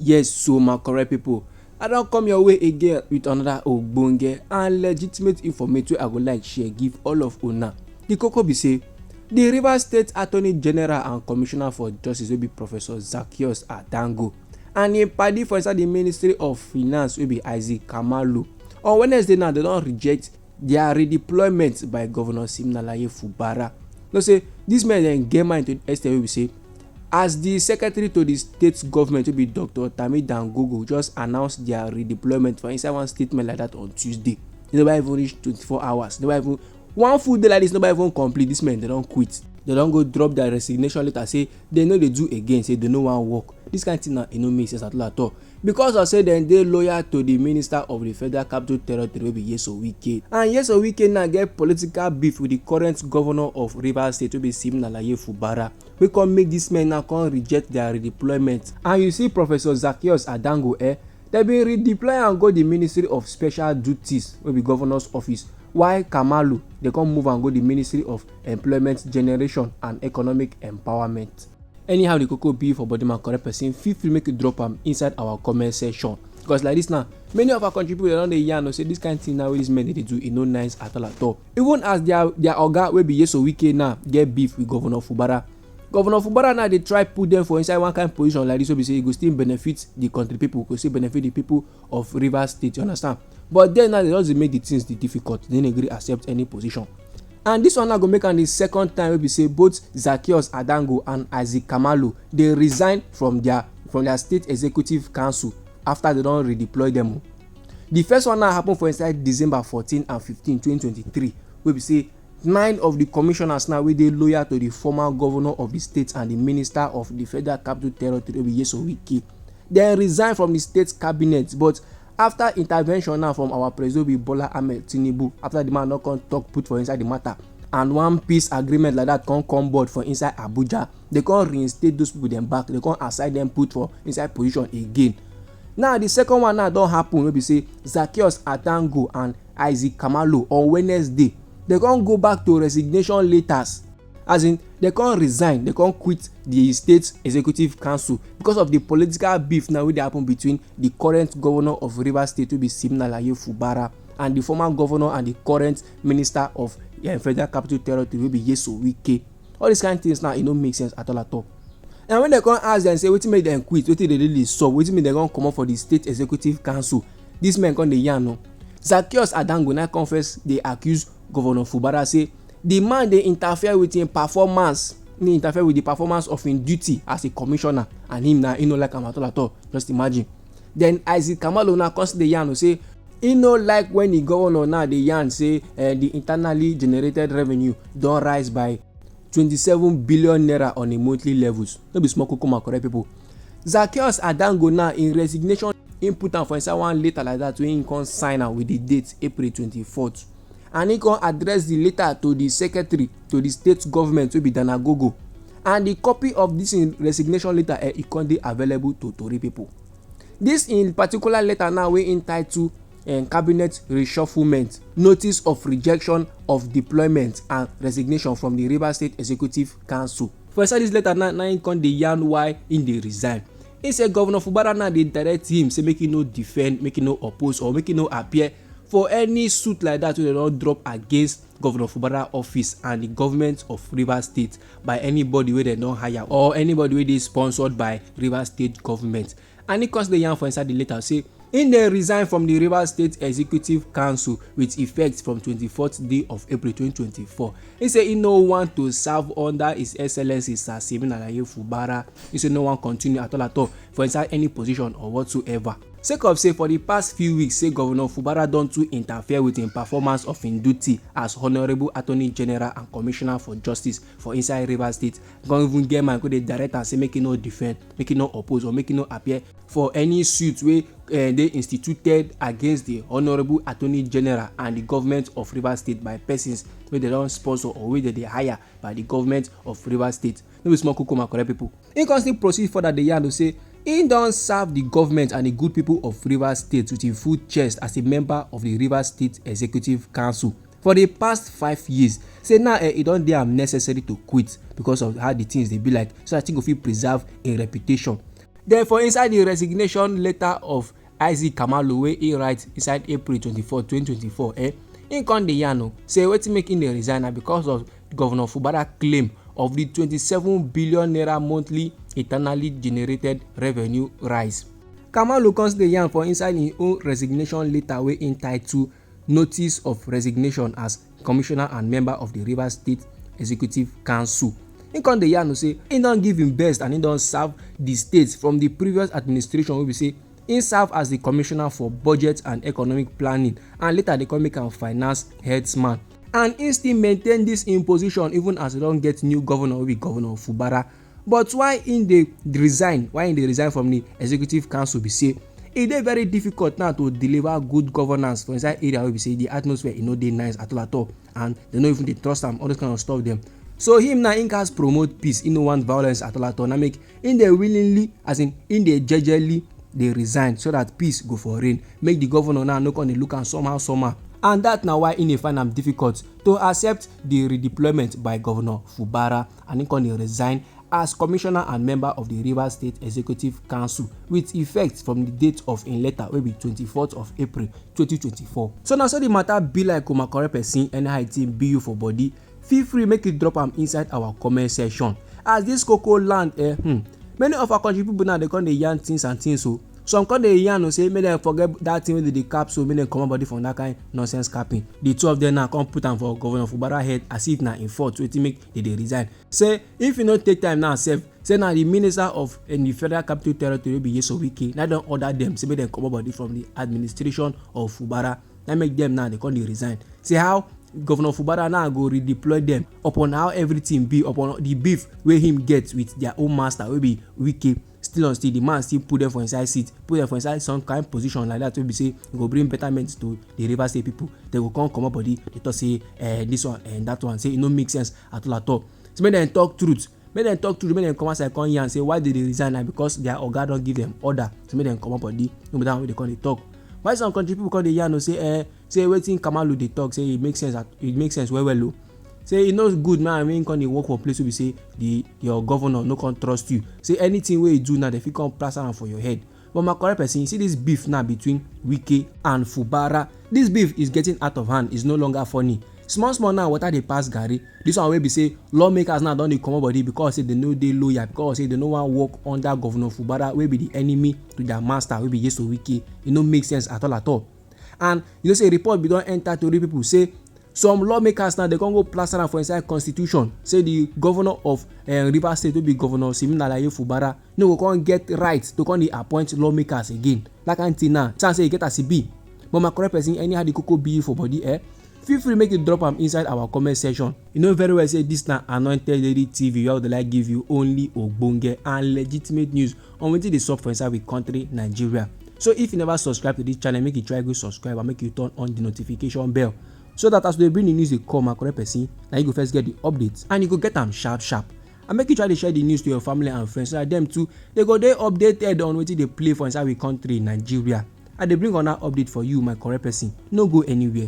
Yes, so my correct people, I don come your way again with another ogbonge and legitimate information wey I go like share give all of una. The koko be say the Rivers State Attorney General and Commissioner for Justice wey be Professor Zaccheaus Adango and im padi for inside the Ministry of Finance wey be Isaac Kamalu on Wednesday now dem don reject their redeployment by Governor Siminalayi Fubara. No say dis men dem get mind to ex ten d wey be say as the secretary to the state government wey be Dr. Tami Dangogo just announce their redeployment for inside one statement like that on Tuesday. E never even reach 24 hours, never even one full day like this, never even complete. Dis men dem don quit, dem don go drop their resignation letter say dem no dey do again, say dem no wan work. Dis kind thing na e no make sense at all because of say dem dey loyal to the minister of the Federal Capital Territory wey be RI0US, and RI0US now get political beef with the current governor of Rivers State wey be Siminalayi Fubara, wey come make dis men now come reject their redeployment. And you see Professor Zaccheaus Adango dem bin redeploy am go the Ministry of Special Duties wey be governor's office, while Kamalu dey come move am go the Ministry of Employment Generation and Economic Empowerment. Anyhow the koko be for body man correct person, feel free make you drop am inside our comment section, because like this now many of our country people don dey yarn say this kind thing now wey dis men dey do e no nice at all. Even as their oga wey be RI0US now get beef with Governor Fubara. Governor Fubara now dey try put them for inside one kind position like this wey be say e go still benefit the country people, go still benefit the people of Rivers State, you understand? But then now they just dey make the things dey difficult, they no agree accept any position. And this one now go make am the second time wey be say both Zaccheaus Adango and Isaac Kamalu dey resign from their state executive council after they don redeploy them. The first one now happen for inside December 14 and 15 2023 wey be say 9 of the commissioners now wey dey loyal to the former governor of the state and the minister of the Federal Capital Territory wey be RI0US dem resign from the state cabinet. But after intervention now from our president wey be Bola Ahmed Tinubu, after the man no come talk put for inside the matter and one peace agreement like that come board for inside Abuja, they come reinstate those people dem back, they come assign them put for inside position again. Now the second one now don happen wey be say Zaccheaus Adango and Isaac Kamalu on Wednesday they come go back to resignation letters, as in they come resign, they come quit the state executive council because of the political beef now wey dey happen between the current governor of Rivers State wey be Siminalayi Fubara and the former governor and the current minister of Federal Capital Territory wey be RI0US. All these kind of things now e no make sense at all. And when they come ask dem say wetin make dem quit, wetin dey really sup, wetin make dem come comot for the state executive council, dis men come dey yarn o. Zaccheaus Adango now come first dey accuse Governor Fubara say the man dey interfere with him performance, he interfere with the performance of him duty as a commissioner, and him na he no like am at all. Just imagine. Then Isaac Kamalu now come dey yarn say he no like when the governor now dey yarn say the internally generated revenue don rise by 27 billion naira on a monthly levels. No be small koko ma correct people. Zaccheaus Adango now in resignation im put am for inside one letter like that wey im come sign am with the date April 24th, and he come address the letter to the secretary to the state government wey be Danagogo, and the copy of this resignation letter e come dey available to tori people. This in particular letter now wey entitled cabinet reshufflement, notice of rejection of deployment and resignation from the Rivers State Executive Council. For inside this letter now im come dey yarn why im dey resign. He say Governor Fubara now dey direct him say make he no defend, make he no oppose, or make he no appear for any suit like that wey dem don drop against Governor Fubara office and the government of Rivers State by anybody wey dem don hire or anybody wey dey sponsored by Rivers State government. And he come dey yarn for inside the letter say he dey resign from the Rivers State Executive Council with effect from 24th day of April 2024. He say he no want to serve under His Excellency Sir Siminalayi Fubara. He say no one continue at all for inside any position or whatsoever. Sake of say for the past few weeks say Governor Fubara don too interfere with him performance of him duty as Honourable Attorney General and Commissioner for Justice for inside Rivers State. Come even get man go dey direct am say make he no defend, make he no oppose, or make he no appear for any suit wey dey instituted against the Honourable Attorney General and the government of Rivers State by persons wey dem don sponsor or wey dem dey hire by the government of Rivers State. No be small koko ma correct people. He come still proceed further dey yarn to say he don serve the government and the good people of Rivers State with him full chest as a member of the Rivers State Executive Council for the past 5 years. Say now e don dey am necessary to quit because of how the things dey be like, so I think go fit preserve a reputation. Den for inside the resignation letter of Isaac Kamalu wey he write inside April 24, 2024, im come dey yarn say wetin make im dey resign na because of Governor Fubara claim of the 27 billion naira monthly internally generated revenue rise. Kamalu come dey yarn for inside im own resignation letter wey im title Notice of Resignation as Commissioner and Member of the Rivers State Executive Council. Im come dey yarn say im don give im best and im don serve the state from the previous administration wey be say im serve as the commissioner for budget and economic planning and later dey come make am finance headsman, and im still maintain dis im position even as e don get new governor wey be Governor Fubara. But why im dey resign from the executive council be say e dey very difficult now to deliver good governance for inside area wey be say the atmosphere e no dey nice at all and dem no even dey trust am, all those kind of stuff dem. So him now im gats promote peace, im no want violence at all na make im dey willingly im dey jejely dey resign so that peace go for reign, make the governor now no come dey look am somehow, and that na why im dey find am difficult to accept the redeployment by Governor Fubara, and im come dey resign as commissioner and member of the Rivers State Executive Council with effect from the date of im letter wey be 24th of April 2024. So na so the matter be like my correct person, anyhow e take be you for body, feel free make you drop am inside our comment section. As this cocoa land many of our country people now dey come dey yarn things and things, so some come dey yarn say make dem forget that thing wey dey cap, so make dem comot body from that kind nonsense capping. The two of them now come put am for Governor Fubara head as if na im fault wetin make dem dey resign. Say if you no take time now sef, say na the minister of the Federal Capital Territory wey be Gbos na don order dem say make dem comot body from the administration of Fubara, na make dem now dey come dey resign. Say how Governor Fubara now go redeploy them upon how everything be, upon the beef wey him get with their own master wey be Wike. Still the man still put them for inside seat, put them for inside some kind position like that wey be say e go bring betterment to the Rivers State people. They go come comot body, they talk say this one and that one, say e no make sense at all. So make dem talk truth, make dem come outside come yarn say why they resign, na because their oga don give them order, so make dem comot body. No be that way they come dey talk. Why some country people come dey yarn say wetin Kamalu dey talk say e make sense well. Say e no good man when come dey work for place wey be say your governor no come trust you. Say anything wey you do now, they fit come plaster am for your head. But my correct person, you see this beef now between Wike and Fubara. This beef is getting out of hand. It's no longer funny. Small now water dey pass garri. This one wey be say lawmakers now don dey comot body because say they no dey loyal, because say they no wan work under Governor Fubara wey be the enemy to their master wey be Wike. E no make sense at all. And you know say report bin don enter tori people say some lawmakers now they come go plaster am for inside constitution, say the governor of Rivers State wey be Governor Siminalayi Fubara no go come get right to come dey appoint lawmakers again. That kind thing now chance say e get as e be. But my correct person, anyhow the cocoa be for body, feel free make you drop am inside our comment section. You know very well say this na Anointed Lady TV where we dey like give you only ogbonge and legitimate news on wetin dey sup for inside we country Nigeria. So if you never subscribe to this channel, make you try go subscribe and make you turn on the notification bell, so that as we bring the news dey come, my correct person, na you go first get the updates and you go get am sharp. And make you try to share the news to your family and friends so that them too they go dey updated on wetin dey play for inside we country Nigeria. I dey bring on that update for you, my correct person. No go anywhere.